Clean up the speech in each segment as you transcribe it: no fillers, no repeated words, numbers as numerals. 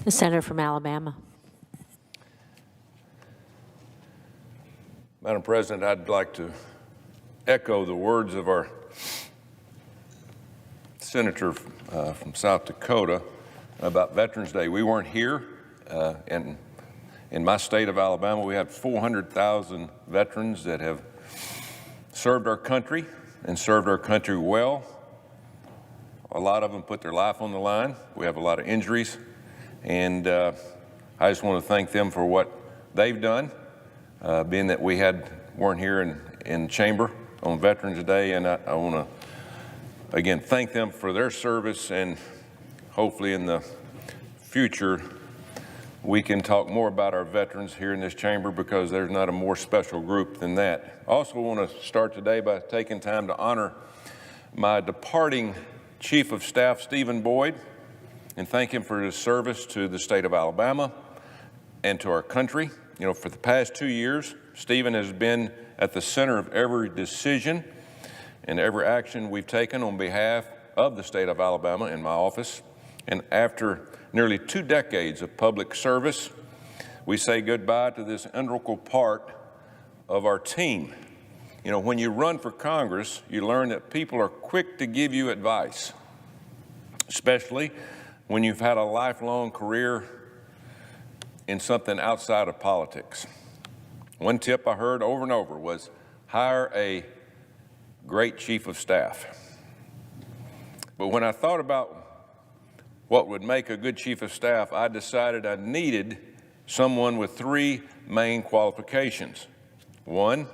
The senator from Alabama. Madam President, I'd like to echo the words of our senator from South Dakota about Veterans Day. We weren't here. In my state of Alabama, we have 400,000 veterans that have served our country and served our country well. A lot of them put their life on the line. We have a lot of injuries. And I just want to thank them for what they've done, being that we weren't here in chamber on Veterans Day. And I want to, again, thank them for their service, and hopefully in the future, we can talk more about our veterans here in this chamber, because there's not a more special group than that. I also want to start today by taking time to honor my departing Chief of Staff, Stephen Boyd, and thank him for his service to the state of Alabama and to our country. You know, for the past 2 years, Stephen has been at the center of every decision and every action we've taken on behalf of the state of Alabama in my office. And after nearly 2 decades of public service, we say goodbye to this integral part of our team. You know, when you run for Congress, you learn that people are quick to give you advice, especially when you've had a lifelong career in something outside of politics. One tip I heard over and over was hire a great chief of staff. But when I thought about what would make a good chief of staff, I decided I needed someone with 3 main qualifications. 1,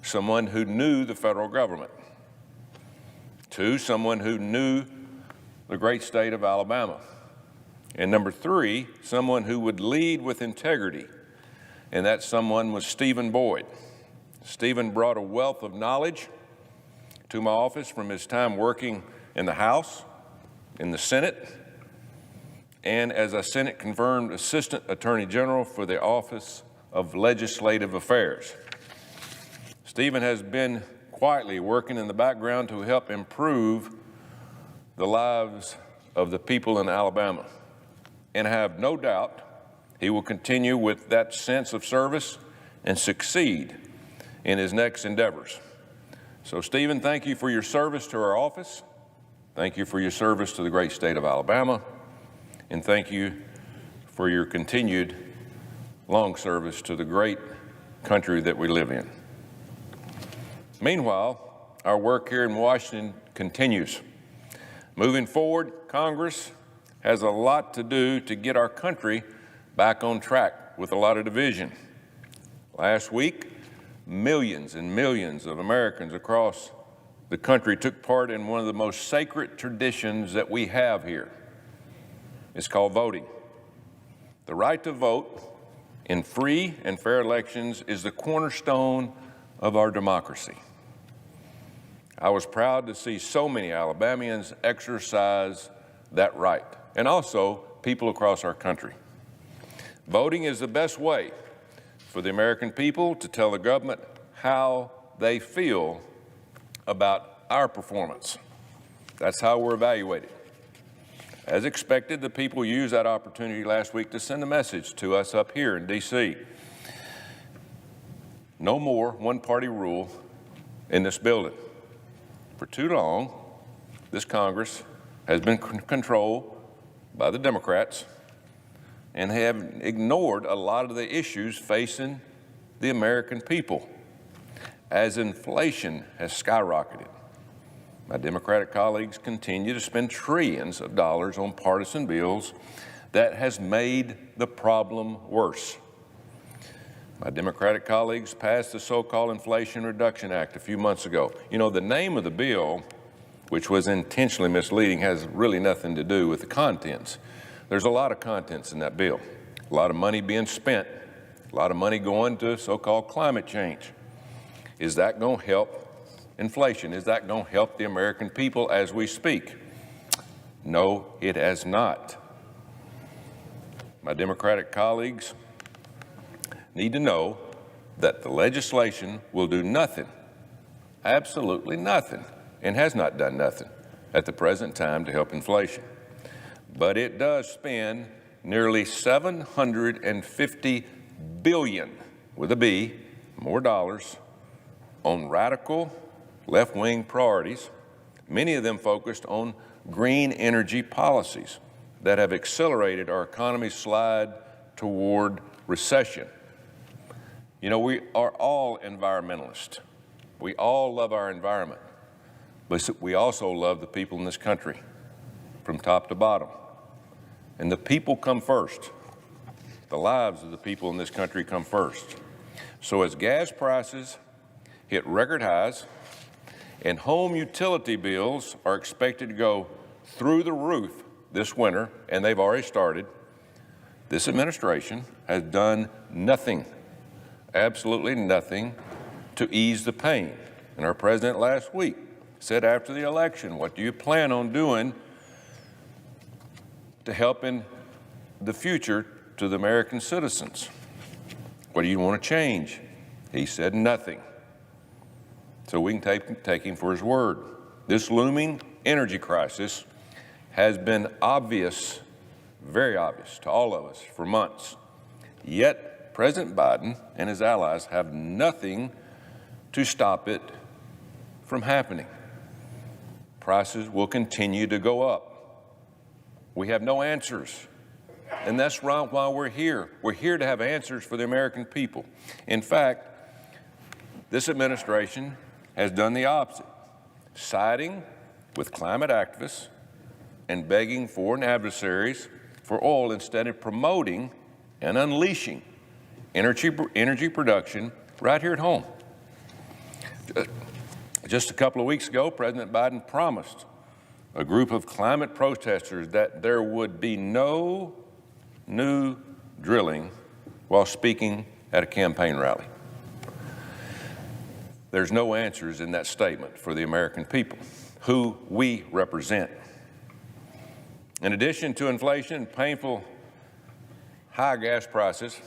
someone who knew the federal government. 2, someone who knew the great state of Alabama. And number 3, someone who would lead with integrity. And that someone was Stephen Boyd. Stephen brought a wealth of knowledge to my office from his time working in the House, in the Senate, and as a Senate-confirmed Assistant Attorney General for the Office of Legislative Affairs. Stephen has been quietly working in the background to help improve the lives of the people in Alabama. And I have no doubt he will continue with that sense of service and succeed in his next endeavors. So, Stephen, thank you for your service to our office. Thank you for your service to the great state of Alabama. And thank you for your continued long service to the great country that we live in. Meanwhile, our work here in Washington continues. Moving forward, Congress has a lot to do to get our country back on track with a lot of division. Last week, millions and millions of Americans across the country took part in one of the most sacred traditions that we have here. It's called voting. The right to vote in free and fair elections is the cornerstone of our democracy. I was proud to see so many Alabamians exercise that right, and also people across our country. Voting is the best way for the American people to tell the government how they feel about our performance. That's how we're evaluated. As expected, the people used that opportunity last week to send a message to us up here in D.C. No more one-party rule in this building. For too long, this Congress has been controlled by the Democrats and have ignored a lot of the issues facing the American people. As inflation has skyrocketed, my Democratic colleagues continue to spend trillions of dollars on partisan bills that has made the problem worse. My Democratic colleagues passed the so-called Inflation Reduction Act a few months ago. You know, the name of the bill, which was intentionally misleading, has really nothing to do with the contents. There's a lot of contents in that bill, a lot of money being spent, a lot of money going to so-called climate change. Is that going to help inflation? Is that going to help the American people as we speak? No, it has not. My Democratic colleagues need to know that the legislation will do nothing, absolutely nothing, and has not done nothing at the present time to help inflation. But it does spend nearly $750 billion, with a B, more dollars, on radical left-wing priorities, many of them focused on green energy policies that have accelerated our economy's slide toward recession. You know, we are all environmentalists. We all love our environment, but we also love the people in this country from top to bottom. And the people come first. The lives of the people in this country come first. So as gas prices hit record highs and home utility bills are expected to go through the roof this winter, and they've already started, this administration has done nothing, absolutely nothing, to ease the pain. And our president last week said after the election, what do you plan on doing to help in the future to the American citizens? What do you want to change? He said nothing. So we can take him for his word. This looming energy crisis has been obvious, very obvious to all of us for months. Yet President Biden and his allies have nothing to stop it from happening. Prices will continue to go up. We have no answers. And that's why we're here. We're here to have answers for the American people. In fact, this administration has done the opposite, siding with climate activists and begging foreign adversaries for oil instead of promoting and unleashing energy production right here at home. Just a couple of weeks ago, President Biden promised a group of climate protesters that there would be no new drilling while speaking at a campaign rally. There's no answers in that statement for the American people, who we represent. In addition to inflation and painful high gas prices,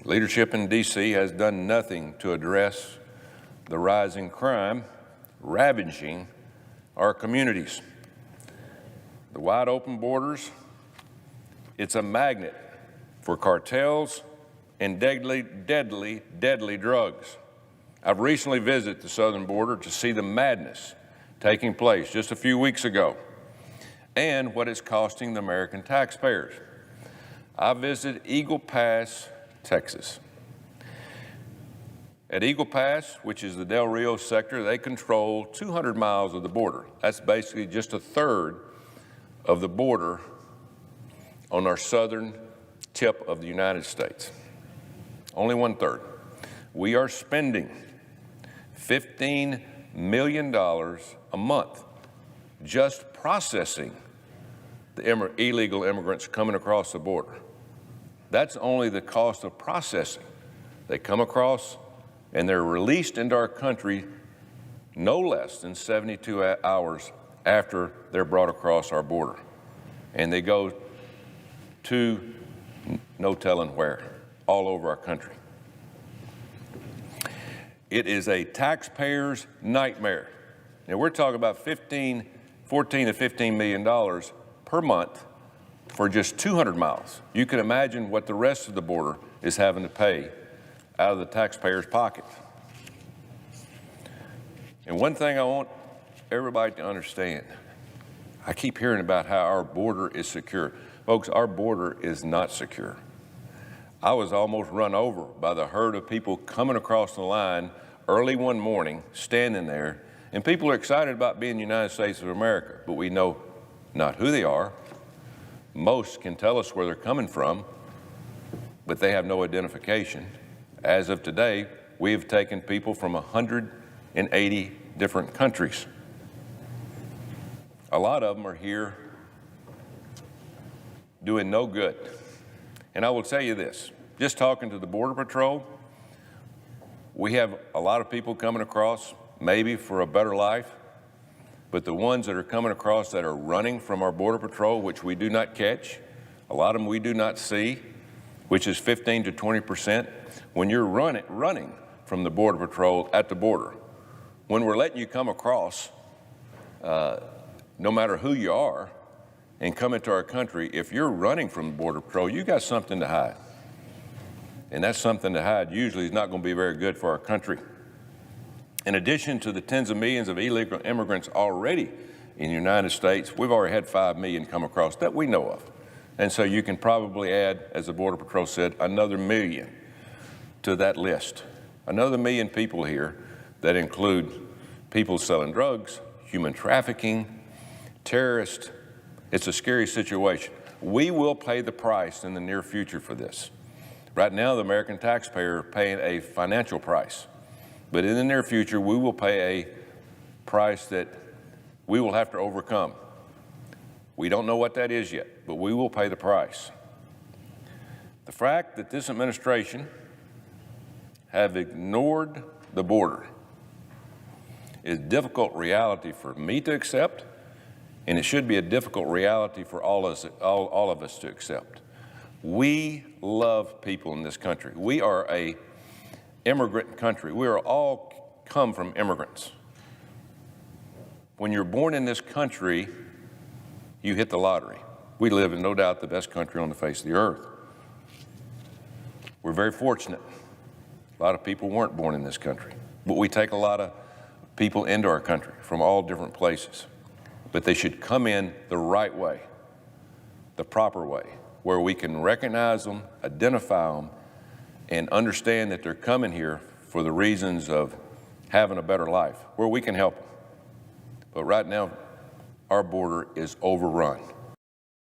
leadership in D.C. has done nothing to address the rising crime ravaging our communities. The wide open borders, it's a magnet for cartels and deadly drugs. I've recently visited the southern border to see the madness taking place just a few weeks ago and what it's costing the American taxpayers. I visited Eagle Pass, Texas. At Eagle Pass, which is the Del Rio sector, they control 200 miles of the border. That's basically just a third of the border on our southern tip of the United States. Only 1/3. We are spending $15 million a month just processing the illegal immigrants coming across the border. That's only the cost of processing. They come across and they're released into our country no less than 72 hours after they're brought across our border. And they go to no telling where, all over our country. It is a taxpayer's nightmare. Now we're talking about $14 to $15 million per month for just 200 miles. You can imagine what the rest of the border is having to pay out of the taxpayer's pocket. And one thing I want everybody to understand, I keep hearing about how our border is secure. Folks, our border is not secure. I was almost run over by the herd of people coming across the line early one morning, standing there, and people are excited about being the United States of America, but we know not who they are. Most can tell us where they're coming from, but they have no identification. As of today, we have taken people from 180 different countries. A lot of them are here doing no good. And I will tell you this, just talking to the Border Patrol, we have a lot of people coming across, maybe for a better life, but the ones that are coming across that are running from our Border Patrol, which we do not catch, a lot of them we do not see, which is 15 to 20%. When you're running from the Border Patrol at the border, when we're letting you come across, no matter who you are, and come into our country, if you're running from the Border Patrol, you got something to hide. And that something to hide usually is not going to be very good for our country. In addition to the tens of millions of illegal immigrants already in the United States, we've already had 5 million come across that we know of. And so you can probably add, as the Border Patrol said, another million to that list. Another million people here that include people selling drugs, human trafficking, terrorists. It's a scary situation. We will pay the price in the near future for this. Right now, the American taxpayer is paying a financial price. But in the near future, we will pay a price that we will have to overcome. We don't know what that is yet, but we will pay the price. The fact that this administration have ignored the border is a difficult reality for me to accept, and it should be a difficult reality for all of us to accept. We love people in this country. We are an immigrant country. We are all come from immigrants. When you're born in this country, you hit the lottery. We live in, no doubt, the best country on the face of the earth. We're very fortunate. A lot of people weren't born in this country, but we take a lot of people into our country from all different places. But they should come in the right way, the proper way, where we can recognize them, identify them, and understand that they're coming here for the reasons of having a better life, where we can help them. But right now, our border is overrun.